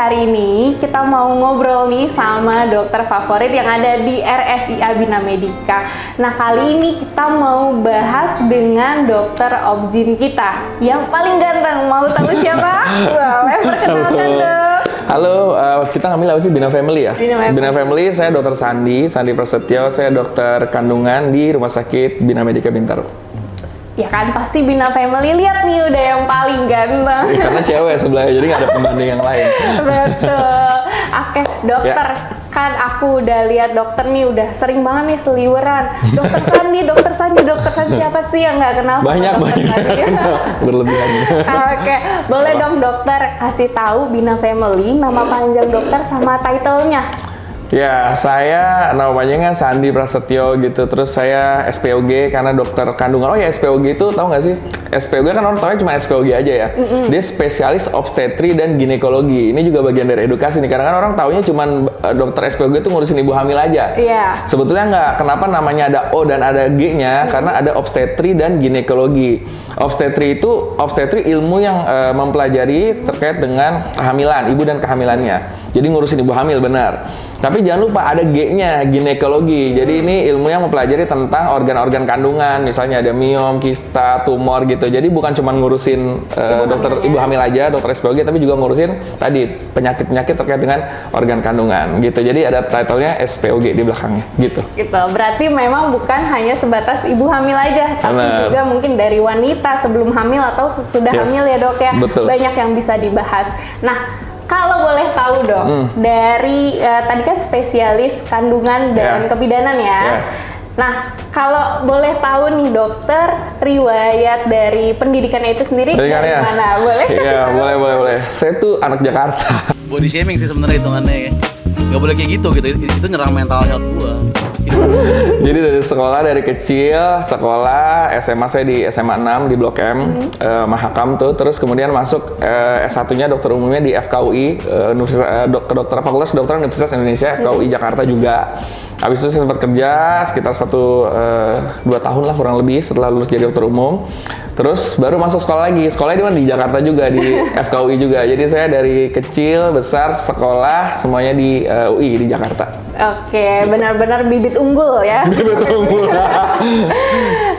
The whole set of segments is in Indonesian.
Hari ini kita mau ngobrol nih sama dokter favorit yang ada di RSIA Bina Medica. Nah, kali ini kita mau bahas dengan dokter objin kita yang paling ganteng. Mau tahu siapa? Wow, perkenalkan dok. Halo, kita ngambil apa sih? Bina Family ya? Bina Family, saya dokter Sandi Prasetyo, saya dokter kandungan di Rumah Sakit Bina Medica Bintaro. Ya kan, pasti Bina Family lihat nih udah yang paling ganteng. Karena cewek sebelahnya, jadi nggak ada pembanding yang lain. Betul. Oke, dokter. Ya. Kan aku udah lihat dokter nih udah sering banget nih seliweran. Dokter Sandi siapa sih yang nggak kenal sama banyak berlebihan. Oke, boleh dong dokter kasih tahu Bina Family nama panjang dokter sama title-nya. Ya, saya nama panjangnya Sandi Prasetyo gitu. Terus saya SPOG karena dokter kandungan. Oh ya, SPOG itu tahu nggak sih? SPOG kan orang tahu cuma SPOG aja ya. Dia spesialis obstetri dan ginekologi. Ini juga bagian dari edukasi nih. Karena kan orang taunya cuma dokter SPOG itu ngurusin ibu hamil aja. Iya. Sebetulnya nggak. Kenapa namanya ada O dan ada G-nya? Karena ada obstetri dan ginekologi. Obstetri itu ilmu yang mempelajari terkait dengan kehamilan, ibu dan kehamilannya. Jadi ngurusin ibu hamil benar. Tapi jangan lupa ada G-nya, ginekologi. Jadi ini ilmu yang mempelajari tentang organ-organ kandungan, misalnya ada miom, kista, tumor gitu. Jadi bukan cuma ngurusin ibu hamil aja, dokter SPOG, tapi juga ngurusin tadi penyakit-penyakit terkait dengan organ kandungan gitu. Jadi ada title-nya SPOG di belakangnya gitu. Gitu. Berarti memang bukan hanya sebatas ibu hamil aja, tapi juga mungkin dari wanita sebelum hamil atau sesudah hamil ya dok ya. Betul. Banyak yang bisa dibahas. Nah, kalau boleh tahu dong, dari tadi kan spesialis kandungan dan kebidanan ya. Nah, kalau boleh tahu nih dokter, riwayat dari pendidikannya itu sendiri dari mana? Boleh? Iya, boleh. Saya tuh anak Jakarta. Body shaming sih sebenarnya hitungannya ya. Gak boleh kayak gitu, itu nyerang mental health gua. Jadi dari kecil sekolah SMA saya di SMA 6 di Blok M, Mahakam tuh, terus kemudian masuk S1-nya dokter umumnya di FKUI, Fakultas Kedokteran Universitas Indonesia, FKUI Jakarta juga. Habis itu saya sempat kerja sekitar 1-2 tahun lah kurang lebih setelah lulus jadi dokter umum. Terus baru masuk sekolah lagi. Sekolahnya di Jakarta juga, di FKUI juga. Jadi saya dari kecil, besar, sekolah semuanya di UI di Jakarta. Oke, benar-benar bibit unggul ya. Bibit unggul.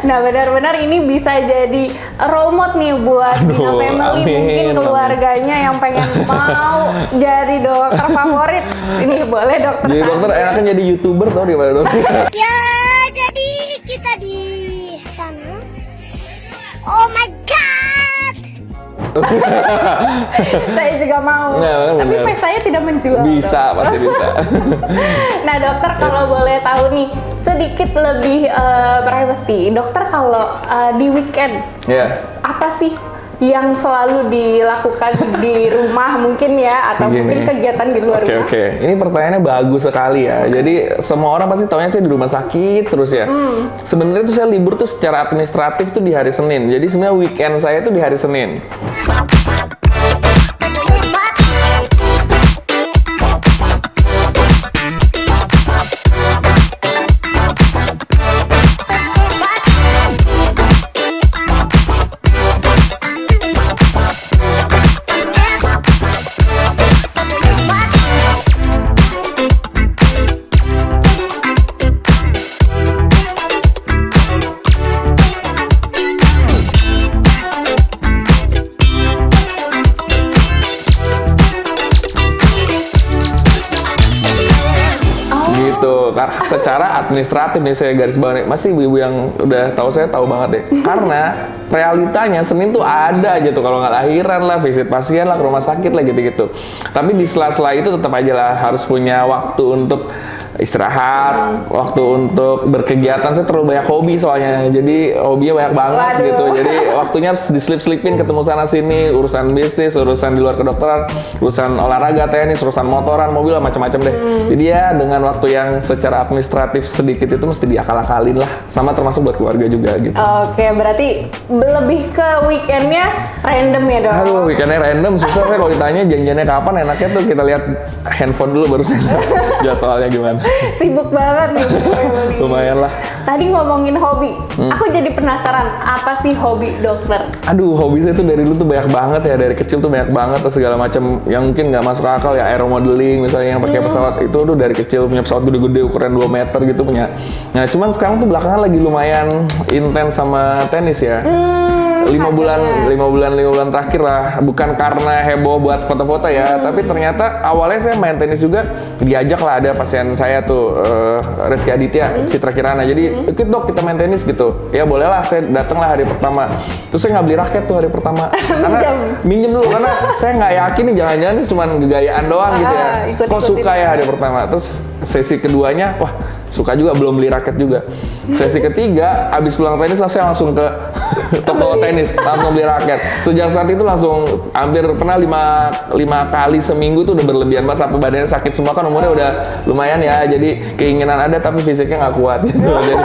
Nah, benar-benar ini bisa jadi role model nih buat Bina Family, mungkin keluarganya yang pengen mau jadi dokter favorit. Ini boleh dokter. Jadi dokter enaknya jadi YouTuber tau di mana dokter? Ya, jadi kita di sana. Oh my god. Saya juga mau. Nah, tapi face saya tidak menjual. Bisa, pasti bisa. Nah, dokter kalau boleh tahu nih sedikit lebih privacy. Dokter kalau di weekend apa sih yang selalu dilakukan di rumah mungkin ya, atau mungkin kegiatan di luar rumah? Oke. Ini pertanyaannya bagus sekali ya. Jadi semua orang pasti taunya saya di rumah sakit terus ya. Sebenarnya tuh saya libur tuh secara administratif tuh di hari Senin. Jadi sebenarnya weekend saya tuh di hari Senin. Secara administratif nih saya garis bawahi, pasti ibu-ibu yang udah tahu saya tahu banget deh. Karena realitanya Senin tuh ada aja tuh kalau nggak lahiran lah, visit pasien lah, ke rumah sakit lah gitu-gitu. Tapi di sela-sela itu tetap aja lah harus punya waktu untuk istirahat, waktu untuk berkegiatan. Saya terlalu banyak hobi soalnya, jadi hobinya banyak banget. Waduh. Gitu. Jadi waktunya harus diselip-selipin, ketemu sana sini, urusan bisnis, urusan di luar kedokteran, urusan olahraga, tenis, urusan motoran, mobil, macam-macam deh. Jadi ya dengan waktu yang secara administratif sedikit itu mesti diakal-akalin lah, sama termasuk buat keluarga juga gitu. Oke, berarti lebih ke weekendnya random ya dok? Aduh, weekendnya random, susah saya kalau ditanya janjiannya kapan, enaknya tuh kita lihat handphone dulu baru saya jadwalnya gimana. Sibuk banget nih. Lumayan lah. Tadi ngomongin hobi, aku jadi penasaran apa sih hobi dokter? Aduh, hobi saya tuh dari dulu tuh banyak banget ya, dari kecil tuh banyak banget segala macam yang mungkin nggak masuk akal ya, aeromodeling misalnya yang pakai pesawat itu tuh dari kecil punya pesawat gede-gede ukuran 2 meter gitu punya. Nah, cuman sekarang tuh belakangan lagi lumayan intens sama tenis ya. 5 bulan terakhir lah, bukan karena heboh buat foto-foto ya, tapi ternyata awalnya saya main tenis juga diajak lah, ada pasien saya tuh Rizky Aditya, Citra Kirana, jadi ikut dok kita main tenis gitu. Ya boleh lah, saya datang lah hari pertama, terus saya nggak beli raket tuh hari pertama karena minjem dulu, karena saya nggak yakin nih jangan-jangan cuma gayaan doang gitu ya. Kok suka ya hari pertama, terus sesi keduanya wah suka juga, belum beli raket juga. Sesi ketiga abis pulang tenis lah saya langsung ke toko tenis, langsung beli raket. Sejak saat itu langsung hampir pernah 5 kali seminggu tuh udah berlebihan banget, sampai badannya sakit semua, kan umurnya udah lumayan ya, jadi keinginan ada tapi fisiknya nggak kuat gitu. Jadi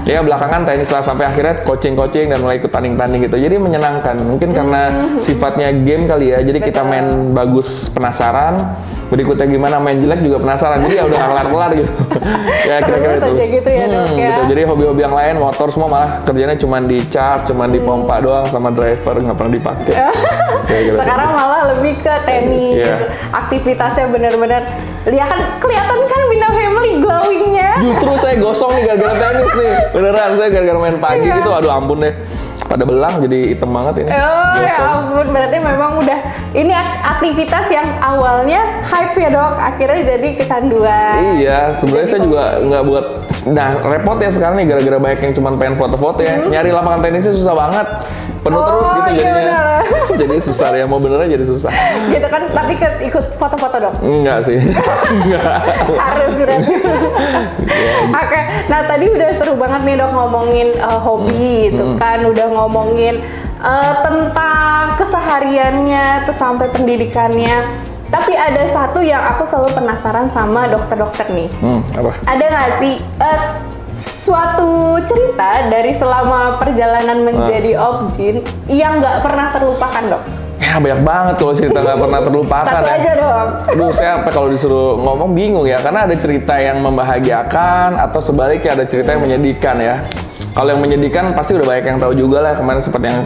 ya belakangan tenis lah, sampai akhirnya coaching dan mulai ikut tanding gitu. Jadi menyenangkan, mungkin karena sifatnya game kali ya, jadi kita main bagus penasaran, berikutnya gimana main jelek juga penasaran, jadi ya udah kelar-kelar gitu. Ya kira-kira itu. Aja gitu ya dok ya. Gitu. Jadi hobi-hobi yang lain, motor semua malah kerjanya cuma di charge, cuma di pompa doang, sama driver nggak pernah dipakai. Gitu. Sekarang malah lebih ke tenis, Iya. gitu. Aktivitasnya benar-benar, dia kan kelihatan kan Bina Family glowingnya. Justru saya gosong nih gara-gara tenis nih, beneran saya gara-gara main pagi gitu, aduh ampun deh, pada belang jadi hitam banget ini. Oh ya ampun, berarti memang udah ini aktivitas yang awalnya hype ya dok, akhirnya jadi kecanduan. Iya, sebenarnya saya juga nggak buat. Nah, repot ya sekarang nih gara-gara banyak yang cuma pengen foto-foto ya. Nyari lapangan tenisnya susah banget, penuh terus gitu iya jadinya. benar. Jadi susah ya, mau benernya jadi susah. Gitu kan, tapi ikut foto-foto dok. Enggak sih, enggak. Harus berarti. Oke, nah tadi udah seru banget nih dok ngomongin hobi gitu kan, udah ngomongin tentang kesehariannya, terus sampai pendidikannya. Tapi ada satu yang aku selalu penasaran sama dokter-dokter nih. Apa? Ada nggak sih suatu cerita dari selama perjalanan menjadi Obgyn yang nggak pernah terlupakan dok? Ya banyak banget kalau cerita nggak pernah terlupakan. Satu ya. aja dong. Aduh, saya apa kalau disuruh ngomong bingung ya, karena ada cerita yang membahagiakan atau sebaliknya ada cerita yang menyedihkan ya. Kalau yang menyedihkan pasti udah banyak yang tahu juga lah, kemarin seperti yang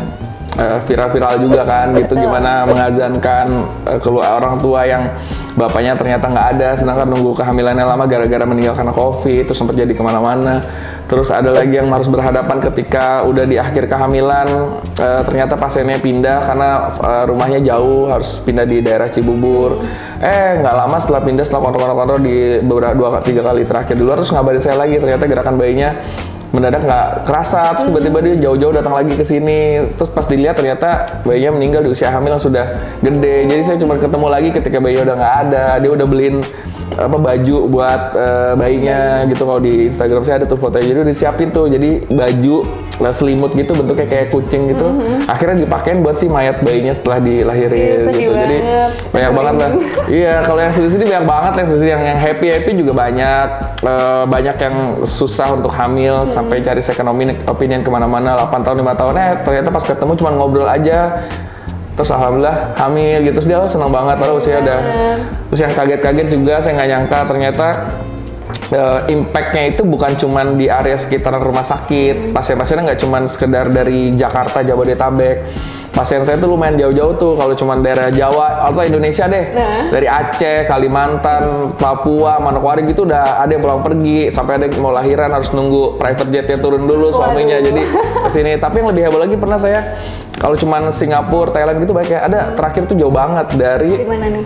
viral-viral juga kan gitu, gimana mengazankan keluar orang tua yang bapaknya ternyata nggak ada, sedangkan nunggu kehamilannya lama gara-gara meninggal karena COVID, terus sempat jadi kemana-mana. Terus ada lagi yang harus berhadapan ketika udah di akhir kehamilan, ternyata pasiennya pindah karena rumahnya jauh, harus pindah di daerah Cibubur. Nggak lama setelah pindah, setelah kontrol di beberapa 2-3 kali terakhir di luar, terus ngabarin saya lagi ternyata gerakan bayinya mendadak nggak kerasa, terus tiba-tiba dia jauh-jauh datang lagi ke sini, terus pas dilihat ternyata bayinya meninggal di usia hamil yang sudah gede. Jadi saya cuma ketemu lagi ketika bayinya udah nggak ada, dia udah beliin baju buat bayinya gitu. Kalau di Instagram saya ada tuh fotonya, jadi udah disiapin tuh, jadi baju selimut gitu bentuknya kayak kucing gitu, akhirnya dipakein buat si mayat bayinya setelah dilahirin gitu. Jadi banyak banget lah. Iya, kalau yang sedih-sedih banyak banget, yang sedih, yang happy juga banyak. Banyak yang susah untuk hamil sampai cari second opinion kemana-mana, 8 tahun 5 tahun ternyata pas ketemu cuma ngobrol aja, terus alhamdulillah hamil gitu. Terus dia senang banget, padahal usia udah. Terus yang kaget-kaget juga, saya nggak nyangka ternyata impact-nya itu bukan cuman di area sekitaran rumah sakit. Pasien-pasiennya nggak cuman sekedar dari Jakarta, Jabodetabek. Pasien saya tuh lumayan jauh-jauh tuh, kalau cuman daerah Jawa atau Indonesia deh. Dari Aceh, Kalimantan, Papua, Manokwari gitu udah ada yang pulang pergi, sampai ada yang mau lahiran harus nunggu private jet-nya turun dulu suaminya, jadi kesini. Tapi yang lebih heboh lagi, pernah saya Kalau cuman Singapura, Thailand gitu banyak ya. Ada terakhir tuh jauh banget dari Di mana nih?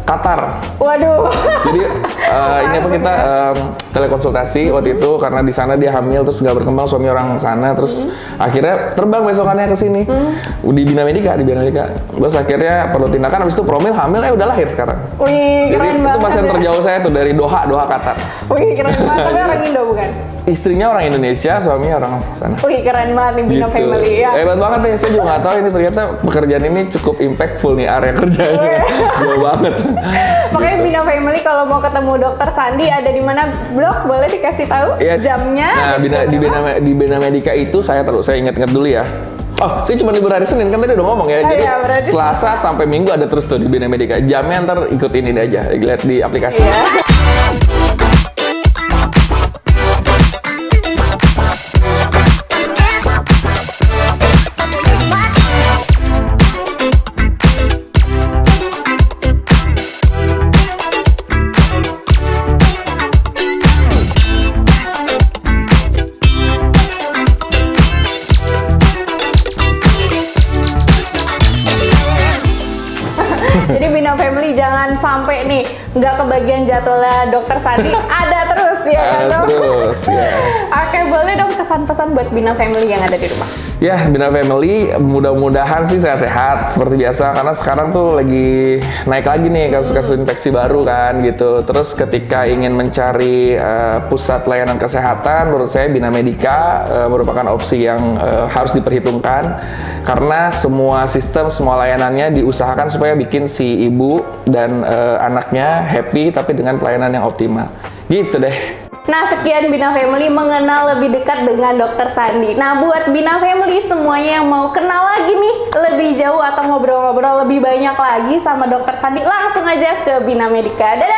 Qatar. Waduh. Jadi ini apa kita telekonsultasi waktu itu karena di sana dia hamil terus nggak berkembang, suami orang sana, terus akhirnya terbang besokannya ke sini di Bina Medica, terus akhirnya perlu tindakan, habis itu promil hamil udah lahir sekarang. Wih, Jadi keren itu banget. pasien ya. terjauh saya tuh dari Doha Qatar. Wih, keren banget. Tapi orang Indo bukan? Istrinya orang Indonesia, suaminya orang sana. Wih, keren banget nih Bina Family ya. Hebat banget nih, saya juga nggak tahu ini ternyata pekerjaan ini cukup impactful nih area kerjanya. Jauh banget. Makanya Bina Family kalau mau ketemu Dokter Sandi ada di mana, Blok? Boleh dikasih tahu Iya. jamnya? Nah, ada di jam berapa? di Bina Medica itu saya ingat-ingat dulu ya. Oh, saya cuma libur hari Senin, kan tadi udah ngomong ya. Oh, Jadi iya, berarti Selasa sampai Minggu ada terus tuh di Bina Medica. Jamnya ntar ikutin ini aja, lihat di aplikasi. Iya. Jadi Bina Family jangan sampai nih nggak kebagian jadwalnya Dokter Sandi, ada terus ya kan? Dok? Terus ya. Oke, boleh dong kesan-pesan buat Bina Family yang ada di rumah. Ya, Bina Family mudah-mudahan sih saya sehat seperti biasa karena sekarang tuh lagi naik lagi nih kasus-kasus infeksi baru kan gitu. Terus ketika ingin mencari pusat layanan kesehatan, menurut saya Bina Medica merupakan opsi yang harus diperhitungkan karena semua sistem, semua layanannya diusahakan supaya bikin si ibu dan anaknya happy tapi dengan pelayanan yang optimal. Gitu deh. Nah, sekian Bina Family mengenal lebih dekat dengan Dokter Sandi. Nah, buat Bina Family semuanya yang mau kenal lagi nih lebih jauh atau ngobrol-ngobrol lebih banyak lagi sama Dokter Sandi, langsung aja ke Bina Medica. Dadah!